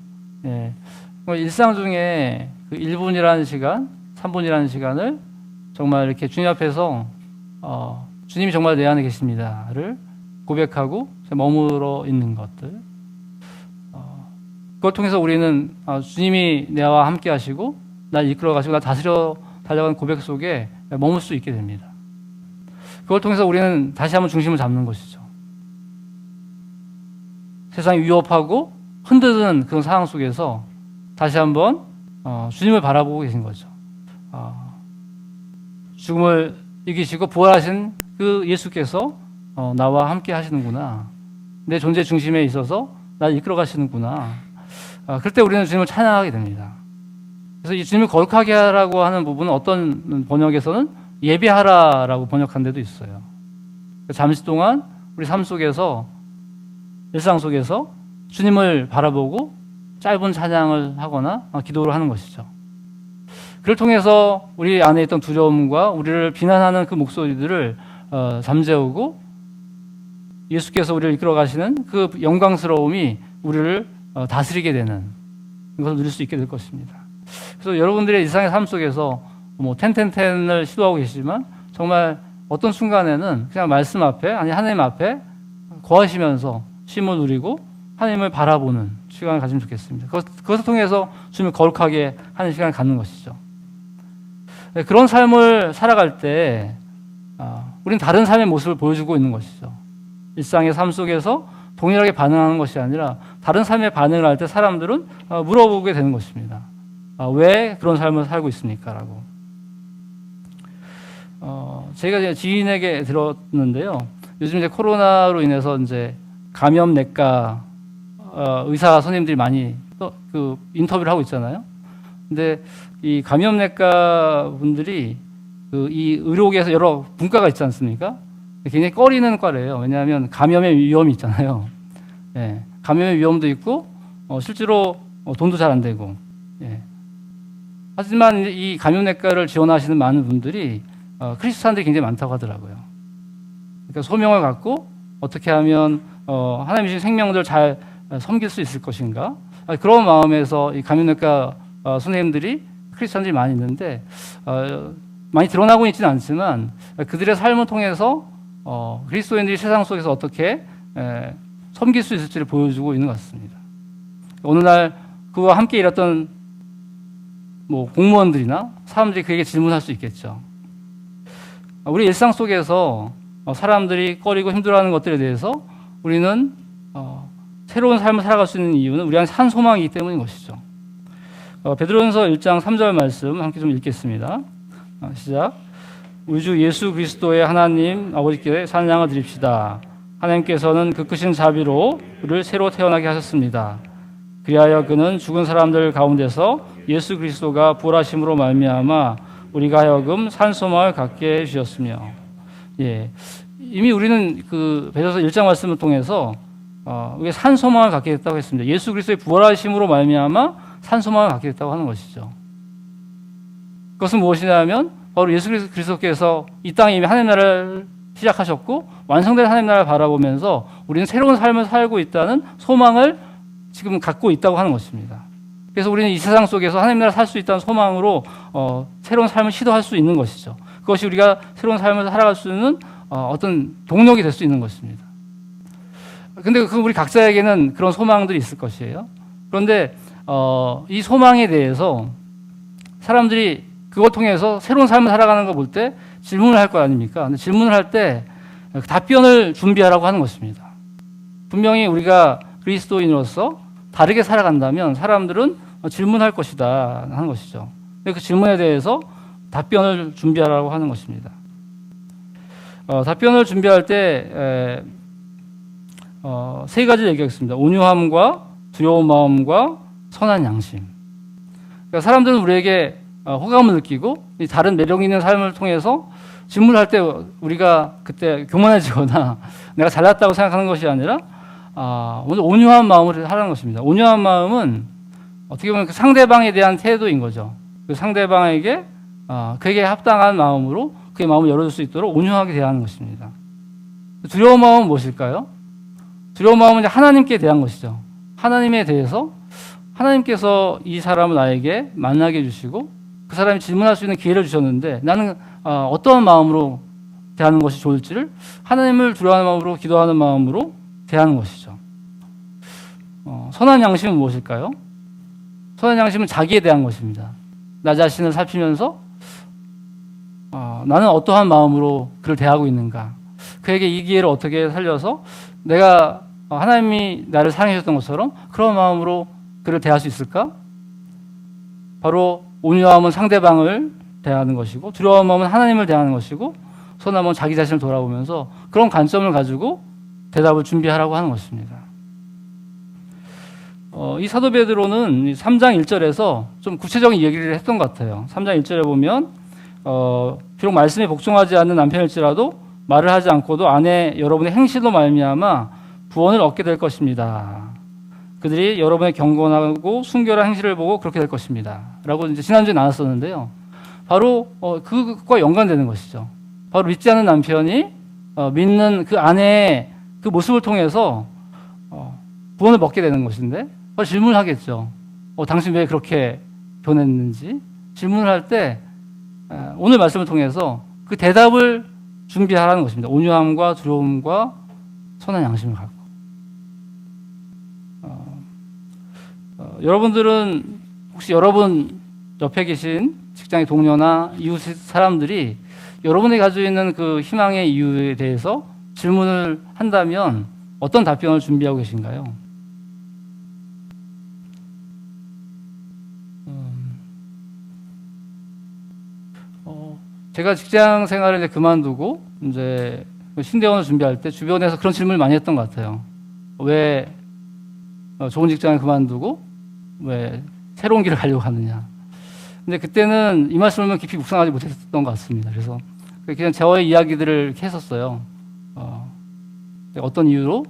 예. 일상 중에 그 1분이라는 시간, 3분이라는 시간을 정말 이렇게 주님 앞에서 주님이 정말 내 안에 계십니다를 고백하고 머물러 있는 것들. 그걸 통해서 우리는 주님이 나와 함께 하시고 날 이끌어 가시고 나 다스려 달려가는 고백 속에 머물 수 있게 됩니다. 그걸 통해서 우리는 다시 한번 중심을 잡는 것이죠. 세상이 위협하고 흔드는 그런 상황 속에서 다시 한번 주님을 바라보고 계신 거죠. 죽음을 이기시고 부활하신 그 예수께서 나와 함께 하시는구나. 내 존재 중심에 있어서 나를 이끌어 가시는구나. 그럴 때 우리는 주님을 찬양하게 됩니다. 그래서 이 주님을 거룩하게 하라고 하는 부분은 어떤 번역에서는 예배하라라고 번역한 데도 있어요. 잠시 동안 우리 삶 속에서 일상 속에서 주님을 바라보고 짧은 찬양을 하거나 기도를 하는 것이죠. 그를 통해서 우리 안에 있던 두려움과 우리를 비난하는 그 목소리들을 잠재우고 예수께서 우리를 이끌어 가시는 그 영광스러움이 우리를 다스리게 되는 것을 누릴 수 있게 될 것입니다. 그래서 여러분들의 일상의 삶 속에서 뭐 텐텐텐을 시도하고 계시지만 정말 어떤 순간에는 그냥 말씀 앞에 아니 하나님 앞에 거하시면서 쉼을 누리고 하나님을 바라보는 시간을 가지면 좋겠습니다. 그것을 통해서 주님을 거룩하게 하는 시간을 갖는 것이죠. 그런 삶을 살아갈 때 우리는 다른 삶의 모습을 보여주고 있는 것이죠. 일상의 삶 속에서 동일하게 반응하는 것이 아니라 다른 삶에 반응을 할 때 사람들은 물어보게 되는 것입니다. 왜 그런 삶을 살고 있습니까? 라고. 제가 이제 지인에게 들었는데요. 요즘 이제 코로나로 인해서 이제 감염내과 의사 선생님들이 많이 그 인터뷰를 하고 있잖아요. 근데 이 감염내과 분들이 그 이 의료계에서 여러 분과가 있지 않습니까? 굉장히 꺼리는 과래요. 왜냐하면 감염의 위험이 있잖아요. 예, 감염의 위험도 있고 실제로 돈도 잘 안 되고. 예. 하지만 이 감염내과를 지원하시는 많은 분들이 크리스찬들이 굉장히 많다고 하더라고요. 그러니까 소명을 갖고 어떻게 하면 하나님 주신 생명들을 잘 섬길 수 있을 것인가? 그런 마음에서 이 감염내과 선생님들이 크리스찬들이 많이 있는데 많이 드러나고 있지는 않지만 그들의 삶을 통해서 그리스도인들이 세상 속에서 어떻게 섬길 수 있을지를 보여주고 있는 것 같습니다. 어느 날 그와 함께 일했던 뭐 공무원들이나 사람들이 그에게 질문할 수 있겠죠. 우리 일상 속에서 사람들이 꺼리고 힘들어하는 것들에 대해서 우리는 새로운 삶을 살아갈 수 있는 이유는 우리 안에 산 소망이기 때문인 것이죠. 베드로전서 1장 3절 말씀 함께 좀 읽겠습니다. 시작. 우리 주 예수 그리스도의 하나님 아버지께 찬양을 드립시다. 하나님께서는 그 크신 자비로 우리를 새로 태어나게 하셨습니다. 그리하여 그는 죽은 사람들 가운데서 예수 그리스도가 부활하심으로 말미암아 우리가 하여금 산 소망을 갖게 해주셨으며, 예, 이미 우리는 그 베드로서 1장 말씀을 통해서 우리가 산 소망을 갖게 됐다고 했습니다. 예수 그리스도의 부활하심으로 말미암아 산 소망을 갖게 됐다고 하는 것이죠. 그것은 무엇이냐면 바로 예수 그리스도께서 이 땅에 이미 하나님 나라를 시작하셨고 완성된 하나님 나라를 바라보면서 우리는 새로운 삶을 살고 있다는 소망을 지금 갖고 있다고 하는 것입니다. 그래서 우리는 이 세상 속에서 하나님 나라를 살 수 있다는 소망으로 새로운 삶을 시도할 수 있는 것이죠. 그것이 우리가 새로운 삶을 살아갈 수 있는 어떤 동력이 될 수 있는 것입니다. 근데 우리 각자에게는 그런 소망들이 있을 것이에요. 그런데 이 소망에 대해서 사람들이 그걸 통해서 새로운 삶을 살아가는 걸 볼 때 질문을 할 거 아닙니까? 근데 질문을 할 때 답변을 준비하라고 하는 것입니다. 분명히 우리가 그리스도인으로서 다르게 살아간다면 사람들은 질문할 것이다 하는 것이죠. 그 질문에 대해서 답변을 준비하라고 하는 것입니다. 답변을 준비할 때 세 가지를 얘기하겠습니다. 온유함과 두려운 마음과 선한 양심. 그러니까 사람들은 우리에게 호감을 느끼고 다른 매력 있는 삶을 통해서 질문할 때 우리가 그때 교만해지거나 내가 잘났다고 생각하는 것이 아니라 먼저 온유한 마음을 하라는 것입니다. 온유한 마음은 어떻게 보면 그 상대방에 대한 태도인 거죠. 그 상대방에게 그에게 합당한 마음으로 그의 마음을 열어줄 수 있도록 온유하게 대하는 것입니다. 두려운 마음은 무엇일까요? 두려운 마음은 이제 하나님께 대한 것이죠. 하나님에 대해서 하나님께서 이 사람을 나에게 만나게 해주시고 그 사람이 질문할 수 있는 기회를 주셨는데 나는 어떤 마음으로 대하는 것이 좋을지를 하나님을 두려워하는 마음으로 기도하는 마음으로 대하는 것이죠. 선한 양심은 무엇일까요? 선한 양심은 자기에 대한 것입니다. 나 자신을 살피면서 나는 어떠한 마음으로 그를 대하고 있는가, 그에게 이 기회를 어떻게 살려서 내가 하나님이 나를 사랑해 주셨던 것처럼 그런 마음으로 그를 대할 수 있을까? 바로 온유함은 상대방을 대하는 것이고 두려운 마음은 하나님을 대하는 것이고 선한 마음은 자기 자신을 돌아보면서 그런 관점을 가지고 대답을 준비하라고 하는 것입니다. 이 사도 베드로는 3장 1절에서 좀 구체적인 얘기를 했던 것 같아요. 3장 1절에 보면 비록 말씀에 복종하지 않는 남편일지라도 말을 하지 않고도 아내 여러분의 행실로 말미암아 구원을 얻게 될 것입니다. 그들이 여러분의 경건하고 순결한 행실을 보고 그렇게 될 것입니다. 라고 이제 지난주에 나눴었는데요. 바로 그것과 연관되는 것이죠. 바로 믿지 않는 남편이 믿는 그 아내의 그 모습을 통해서 구원을 먹게 되는 것인데 질문을 하겠죠. 당신 왜 그렇게 변했는지 질문을 할 때 오늘 말씀을 통해서 그 대답을 준비하라는 것입니다. 온유함과 두려움과 선한 양심을 갖고. 여러분들은 혹시 여러분 옆에 계신 직장의 동료나 이웃 사람들이 여러분이 가지고 있는 그 희망의 이유에 대해서 질문을 한다면 어떤 답변을 준비하고 계신가요? 제가 직장 생활을 이제 그만두고 이제 신대원을 준비할 때 주변에서 그런 질문을 많이 했던 것 같아요. 왜 좋은 직장을 그만두고 왜 새로운 길을 가려고 하느냐. 근데 그때는 이 말씀을 깊이 묵상하지 못했던 것 같습니다. 그래서 그냥 저의 이야기들을 이렇게 했었어요. 어떤 이유로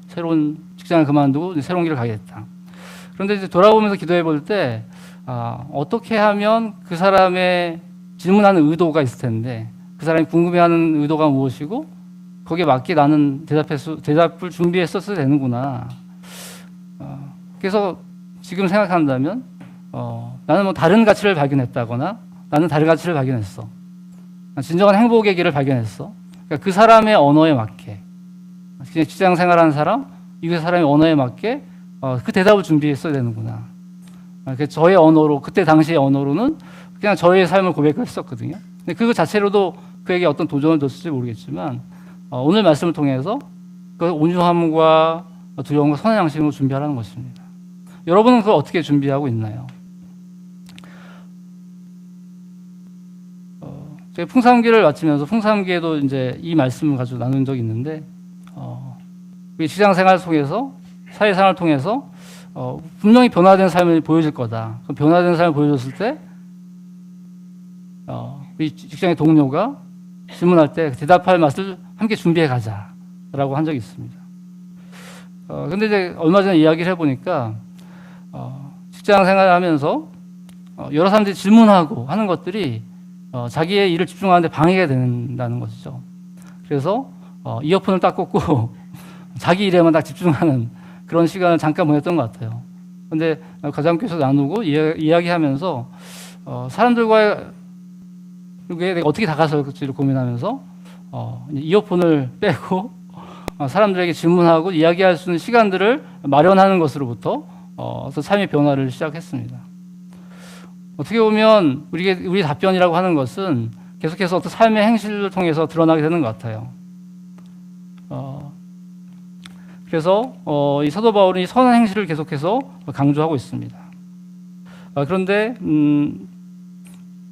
새로운 직장을 그만두고 새로운 길을 가겠다. 그런데 이제 돌아보면서 기도해 볼 때 어떻게 하면 그 사람의 질문하는 의도가 있을 텐데 그 사람이 궁금해하는 의도가 무엇이고 거기에 맞게 나는 대답을 준비했었어야 되는구나. 그래서 지금 생각한다면 나는 뭐 다른 가치를 발견했다거나 나는 다른 가치를 발견했어. 진정한 행복의 길을 발견했어. 그러니까 그 사람의 언어에 맞게 그냥 직장 생활하는 사람, 이웃의 사람의 언어에 맞게 그 대답을 준비했어야 되는구나. 그래서 저의 언어로 그때 당시의 언어로는 그냥 저의 삶을 고백했었거든요. 근데 그거 자체로도 그에게 어떤 도전을 줬을지 모르겠지만 오늘 말씀을 통해서 그 온유함과 두려움과 선한 양심으로 준비하라는 것입니다. 여러분은 그걸 어떻게 준비하고 있나요? 제가 풍삼기를 마치면서 풍삼기에도 이제 이 말씀을 가지고 나눈 적이 있는데 우리 직장 생활 통해서 사회생활을 통해서 분명히 변화된 삶을 보여줄 거다. 그 변화된 삶을 보여줬을 때 우리 직장의 동료가 질문할 때 대답할 맛을 함께 준비해 가자라고 한 적이 있습니다. 근데 이제 얼마 전에 이야기를 해보니까 직장 생활하면서 여러 사람들이 질문하고 하는 것들이 자기의 일을 집중하는데 방해가 된다는 것이죠. 그래서 이어폰을 딱 꽂고 자기 일에만 딱 집중하는 그런 시간을 잠깐 보냈던 것 같아요. 근데 가장께서 나누고 이야기하면서 사람들과의 내가 어떻게 다가설지를 고민하면서 이어폰을 빼고 사람들에게 질문하고 이야기할 수 있는 시간들을 마련하는 것으로부터 삶의 변화를 시작했습니다. 어떻게 보면 우리 답변이라고 하는 것은 계속해서 어떤 삶의 행실을 통해서 드러나게 되는 것 같아요. 그래서 이 사도 바울은 이 선한 행실을 계속해서 강조하고 있습니다. 그런데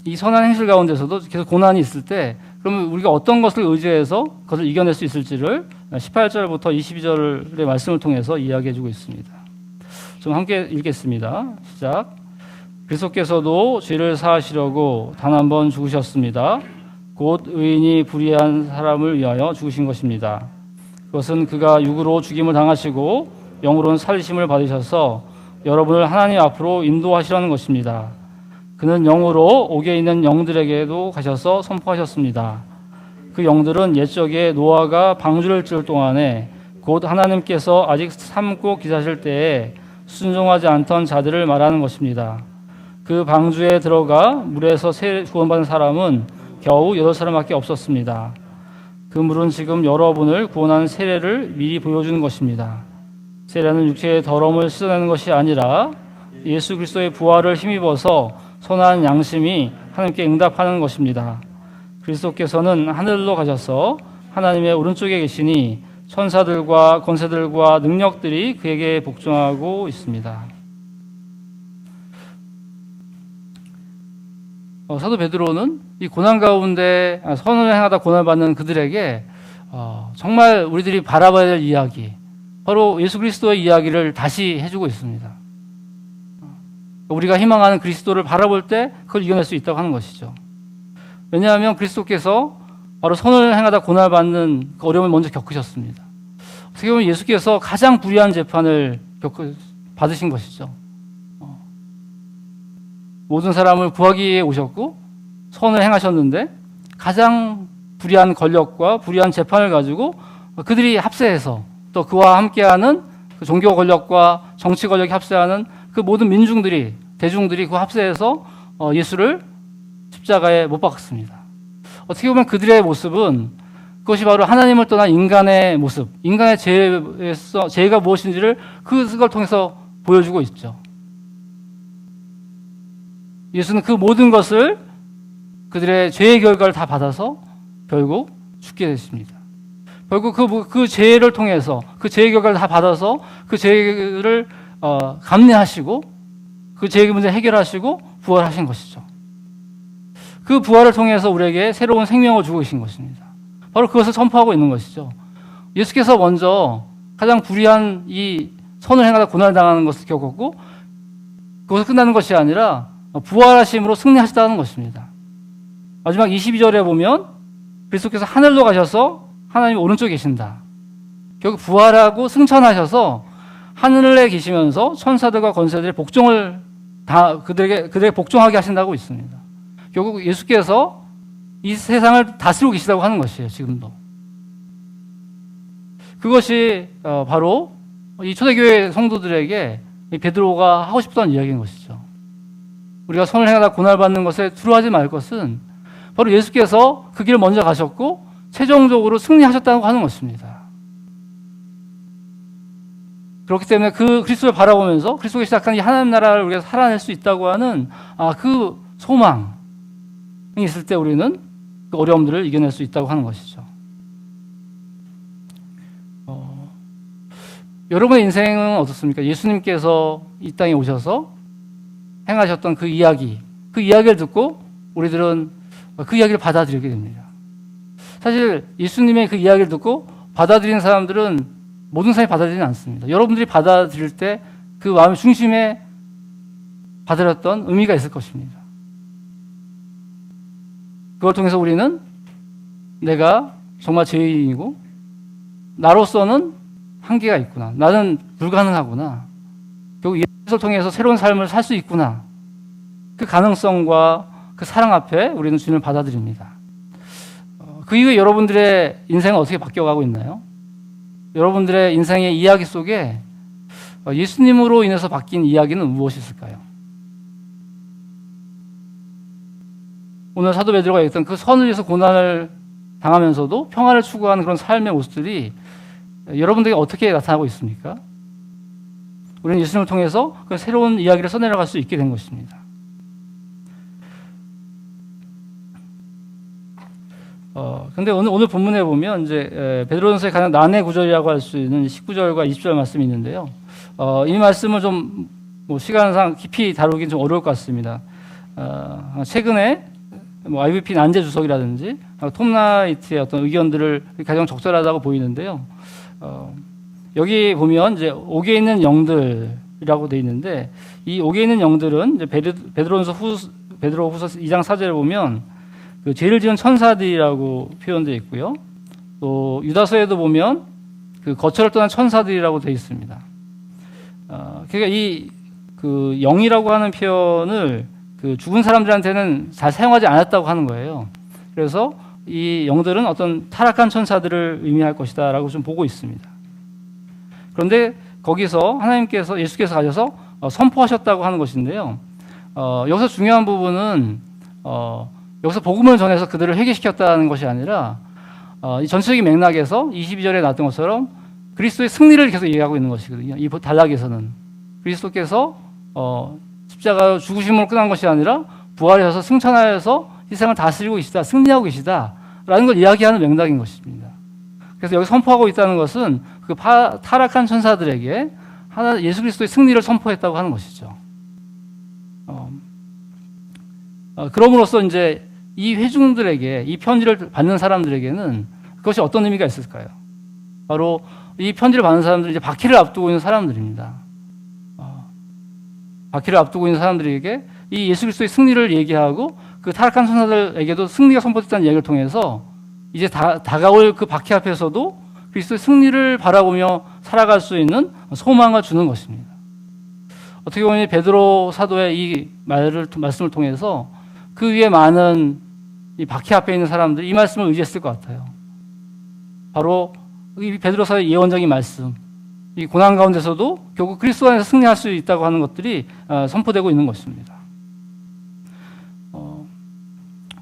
이 선한 행실 가운데서도 계속 고난이 있을 때 그러면 우리가 어떤 것을 의지해서 그것을 이겨낼 수 있을지를 18절부터 22절의 말씀을 통해서 이야기해주고 있습니다. 좀 함께 읽겠습니다. 시작. 그리스도께서도 죄를 사하시려고 단 한 번 죽으셨습니다. 곧 의인이 불의한 사람을 위하여 죽으신 것입니다. 그것은 그가 육으로 죽임을 당하시고 영으로는 살리심을 받으셔서 여러분을 하나님 앞으로 인도하시라는 것입니다. 그는 영으로 옥에 있는 영들에게도 가셔서 선포하셨습니다. 그 영들은 옛적에 노아가 방주를 찔 동안에 곧 하나님께서 아직 삼고 기사실 때에 순종하지 않던 자들을 말하는 것입니다. 그 방주에 들어가 물에서 구원받은 사람은 겨우 8사람밖에 없었습니다. 그 물은 지금 여러분을 구원하는 세례를 미리 보여주는 것입니다. 세례는 육체의 더러움을 씻어내는 것이 아니라 예수 그리스도의 부활을 힘입어서 선한 양심이 하나님께 응답하는 것입니다. 그리스도께서는 하늘로 가셔서 하나님의 오른쪽에 계시니 천사들과 권세들과 능력들이 그에게 복종하고 있습니다. 사도 베드로는 이 고난 가운데 선을 행하다 고난을 받는 그들에게 정말 우리들이 바라봐야 될 이야기, 바로 예수 그리스도의 이야기를 다시 해주고 있습니다. 우리가 희망하는 그리스도를 바라볼 때 그걸 이겨낼 수 있다고 하는 것이죠. 왜냐하면 그리스도께서 바로 선을 행하다 고난을 받는 그 어려움을 먼저 겪으셨습니다. 어떻게 보면 예수께서 가장 불의한 재판을 받으신 것이죠. 모든 사람을 구하기 위해 오셨고 선을 행하셨는데 가장 불의한 권력과 불의한 재판을 가지고 그들이 합세해서 또 그와 함께하는 그 종교 권력과 정치 권력이 합세하는 그 모든 민중들이 대중들이 그 합세해서 예수를 십자가에 못 박았습니다. 어떻게 보면 그들의 모습은 그것이 바로 하나님을 떠난 인간의 모습, 인간의 죄가 무엇인지를 그걸 통해서 보여주고 있죠. 예수는 그 모든 것을 그들의 죄의 결과를 다 받아서 결국 죽게 됐습니다. 결국 그 죄를 통해서 그 죄의 결과를 다 받아서 그 죄를 감내하시고 그 죄의 문제 해결하시고 부활하신 것이죠. 그 부활을 통해서 우리에게 새로운 생명을 주고 계신 것입니다. 바로 그것을 선포하고 있는 것이죠. 예수께서 먼저 가장 불의한 이 선을 행하다 고난을 당하는 것을 겪었고 그것을 끝나는 것이 아니라 부활하심으로 승리하셨다는 것입니다. 마지막 22절에 보면 그리스도께서 하늘로 가셔서 하나님 오른쪽에 계신다. 결국 부활하고 승천하셔서 하늘에 계시면서 천사들과 권세들의 복종을 그들에게 복종하게 하신다고 있습니다. 결국 예수께서 이 세상을 다스리고 계시다고 하는 것이에요. 지금도. 그것이 바로 이 초대교회 성도들에게 베드로가 하고 싶던 이야기인 것이죠. 우리가 선을 행하다 고난을 받는 것에 두려워하지 말 것은 바로 예수께서 그 길을 먼저 가셨고 최종적으로 승리하셨다고 하는 것입니다. 그렇기 때문에 그 그리스도를 바라보면서 그리스도가 시작한 이 하나님 나라를 우리가 살아낼 수 있다고 하는 그 소망이 있을 때 우리는 그 어려움들을 이겨낼 수 있다고 하는 것이죠. 여러분의 인생은 어떻습니까? 예수님께서 이 땅에 오셔서 행하셨던 그 이야기를 듣고 우리들은 그 이야기를 받아들이게 됩니다. 사실 예수님의 그 이야기를 듣고 받아들이는 사람들은 모든 사람이 받아들이지 않습니다. 여러분들이 받아들일 때 그 마음의 중심에 받아들였던 의미가 있을 것입니다. 그걸 통해서 우리는 내가 정말 죄인이고 나로서는 한계가 있구나. 나는 불가능하구나. 결국 예수를 통해서 새로운 삶을 살 수 있구나. 그 가능성과 그 사랑 앞에 우리는 주님을 받아들입니다. 그 이후에 여러분들의 인생은 어떻게 바뀌어가고 있나요? 여러분들의 인생의 이야기 속에 예수님으로 인해서 바뀐 이야기는 무엇이 있을까요? 오늘 사도 베드로가 얘기했던 그 선을 위해서 고난을 당하면서도 평화를 추구하는 그런 삶의 모습들이 여러분들에게 어떻게 나타나고 있습니까? 우리는 예수님을 통해서 그 새로운 이야기를 써내려갈 수 있게 된 것입니다. 근데 오늘 본문에 보면 이제 베드로전서의 가장 난해 구절이라고 할 수 있는 19절과 20절 말씀이 있는데요. 이 말씀을 좀 시간상 깊이 다루긴 좀 어려울 것 같습니다. 최근에 IVP 난제 주석이라든지 톰 나이트의 어떤 의견들을 가장 적절하다고 보이는데요. 여기 보면 이제 옥에 있는 영들이라고 되어 있는데 이 옥에 있는 영들은 이제 베드로후서 2장 4절에 보면 그 죄를 지은 천사들이라고 표현되어 있고요. 또 유다서에도 보면 그 거처를 떠난 천사들이라고 되어 있습니다. 그러니까 이 그 영이라고 하는 표현을 그 죽은 사람들한테는 잘 사용하지 않았다고 하는 거예요. 그래서 이 영들은 어떤 타락한 천사들을 의미할 것이다라고 좀 보고 있습니다. 그런데 거기서 하나님께서 예수께서 가셔서 선포하셨다고 하는 것인데요. 여기서 중요한 부분은 여기서 복음을 전해서 그들을 회개시켰다는 것이 아니라 이 전체적인 맥락에서 22절에 나왔던 것처럼 그리스도의 승리를 계속 얘기하고 있는 것이거든요. 이 단락에서는 그리스도께서 십자가 죽으심으로 끝난 것이 아니라 부활하셔서 승천하여서 세상을 다스리고 계시다, 승리하고 계시다라는 걸 이야기하는 맥락인 것입니다. 그래서 여기 선포하고 있다는 것은 그 타락한 천사들에게 예수 그리스도의 승리를 선포했다고 하는 것이죠. 그럼으로써 이제 이 회중들에게 이 편지를 받는 사람들에게는 그것이 어떤 의미가 있을까요? 바로 이 편지를 받는 사람들은 이제 박해를 앞두고 있는 사람들입니다. 박해를 앞두고 있는 사람들에게 이 예수 그리스도의 승리를 얘기하고 그 타락한 천사들에게도 승리가 선포됐다는 얘기를 통해서 이제 다가올 그 박해 앞에서도 그리스도의 승리를 바라보며 살아갈 수 있는 소망을 주는 것입니다. 어떻게 보면 베드로 사도의 이 말씀을 통해서 그 위에 많은 이 박해 앞에 있는 사람들이 이 말씀을 의지했을 것 같아요. 바로 이 베드로 사도의 예언적인 말씀, 이 고난 가운데서도 결국 그리스도 안에서 승리할 수 있다고 하는 것들이 선포되고 있는 것입니다.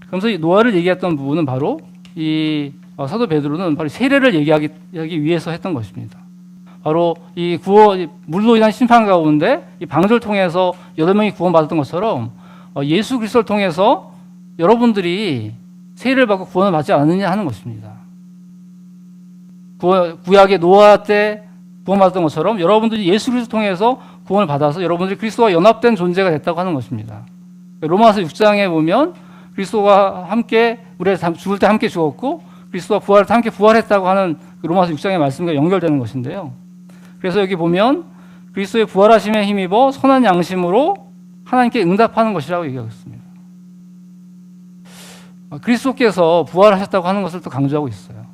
그러면서 이 노아를 얘기했던 부분은 바로 이 사도 베드로는 바로 세례를 얘기하기 위해서 했던 것입니다. 바로 이 물로 인한 심판 가운데 이 방주를 통해서 8명이 구원받았던 것처럼 예수 그리스도를 통해서 여러분들이 세례를 받고 구원을 받지 않느냐 하는 것입니다. 구약의 노아 때 구원받았던 것처럼 여러분들이 예수 그리스도를 통해서 구원을 받아서 여러분들이 그리스도와 연합된 존재가 됐다고 하는 것입니다. 로마서 6장에 보면 그리스도와 함께 우리가 죽을 때 함께 죽었고 그리스도와 부활할 때 함께 부활했다고 하는 로마서 6장의 말씀과 연결되는 것인데요. 그래서 여기 보면 그리스도의 부활하심에 힘입어 선한 양심으로 하나님께 응답하는 것이라고 얘기하고 있습니다. 그리스도께서 부활하셨다고 하는 것을 또 강조하고 있어요.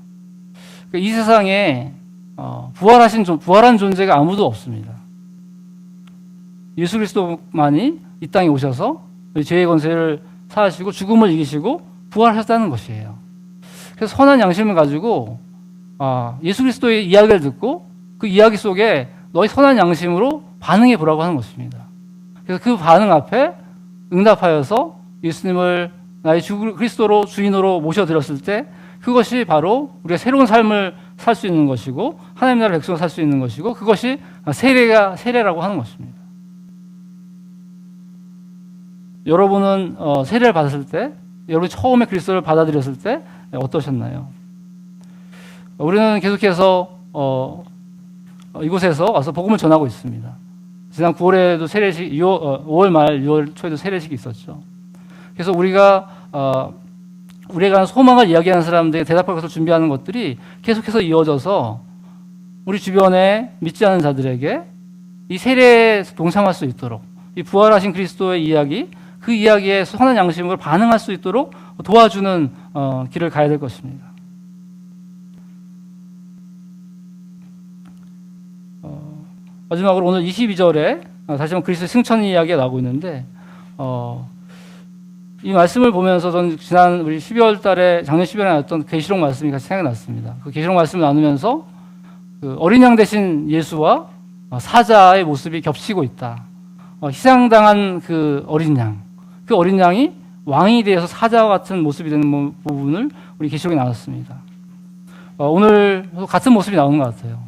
이 세상에 부활한 존재가 아무도 없습니다. 예수 그리스도만이 이 땅에 오셔서 죄의 권세를 사하시고 죽음을 이기시고 부활하셨다는 것이에요. 그래서 선한 양심을 가지고 예수 그리스도의 이야기를 듣고 그 이야기 속에 너희 선한 양심으로 반응해 보라고 하는 것입니다. 그래서 그 반응 앞에 응답하여서 예수님을 나의 그리스도로 주인으로 모셔드렸을 때 그것이 바로 우리가 새로운 삶을 살 수 있는 것이고 하나님 나라 백성을 살 수 있는 것이고 그것이 세례라고 하는 것입니다. 여러분은 세례를 받았을 때 여러분이 처음에 그리스도를 받아들였을 때 어떠셨나요? 우리는 계속해서 이곳에서 와서 복음을 전하고 있습니다. 지난 9월에도 세례식, 5월 말 6월 초에도 세례식이 있었죠. 그래서 우리가 가는 소망을 이야기하는 사람들에게 대답할 것을 준비하는 것들이 계속해서 이어져서 우리 주변에 믿지 않은 자들에게 이 세례에 동참할 수 있도록 이 부활하신 그리스도의 이야기, 그 이야기에 선한 양심으로 반응할 수 있도록 도와주는 길을 가야 될 것입니다. 마지막으로 오늘 22절에 다시 한번 그리스도의 승천 이야기가 나오고 있는데 이 말씀을 보면서 저는 지난 우리 12월 달에 작년 12월에 나왔던 계시록 말씀이 같이 생각났습니다. 그 계시록 말씀을 나누면서 그 어린 양 대신 예수와 사자의 모습이 겹치고 있다. 희생당한 그 어린 양, 그 어린 양이 왕이 되어서 사자와 같은 모습이 되는 부분을 우리 계시록에 나눴습니다. 오늘 같은 모습이 나오는 것 같아요.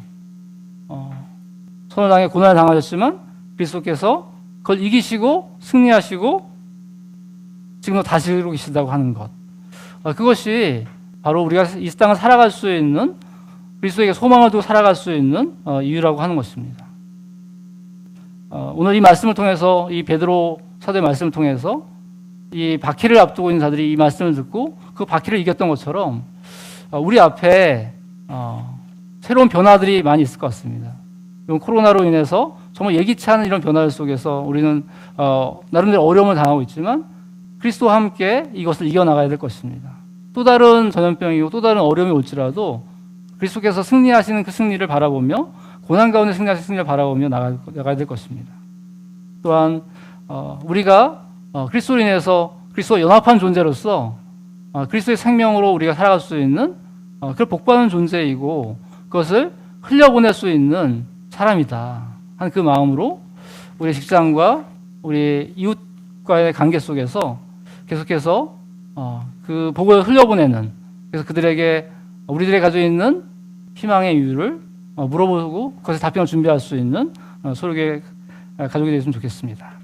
선을 당해 고난을 당하셨지만 그리스도께서 그걸 이기시고 승리하시고 지금도 다스리고 계신다고 하는 것. 그것이 바로 우리가 이 땅을 살아갈 수 있는 그리스도에게 소망을 두고 살아갈 수 있는 이유라고 하는 것입니다. 오늘 이 말씀을 통해서 이 베드로 사도의 말씀을 통해서 이 박해를 앞두고 있는 자들이 이 말씀을 듣고 그 박해를 이겼던 것처럼 우리 앞에 새로운 변화들이 많이 있을 것 같습니다. 코로나로 인해서 정말 예기치 않은 이런 변화들 속에서 우리는 나름대로 어려움을 당하고 있지만 그리스도와 함께 이것을 이겨나가야 될 것입니다. 또 다른 전염병이고 또 다른 어려움이 올지라도 그리스도께서 승리하시는 그 승리를 바라보며 고난 가운데 승리하시는 승리를 바라보며 나가야 될 것입니다. 또한 우리가 그리스도로 인해서 그리스도와 연합한 존재로서 그리스도의 생명으로 우리가 살아갈 수 있는 그걸 복받는 존재이고 그것을 흘려보낼 수 있는 사람이다 하는 그 마음으로 우리 직장과 우리 이웃과의 관계 속에서 계속해서 그 복을 흘려보내는, 그래서 그들에게 우리들이 가지고 있는 희망의 이유를 물어보고 그것에 답변을 준비할 수 있는 서로에게 가족이 되었으면 좋겠습니다.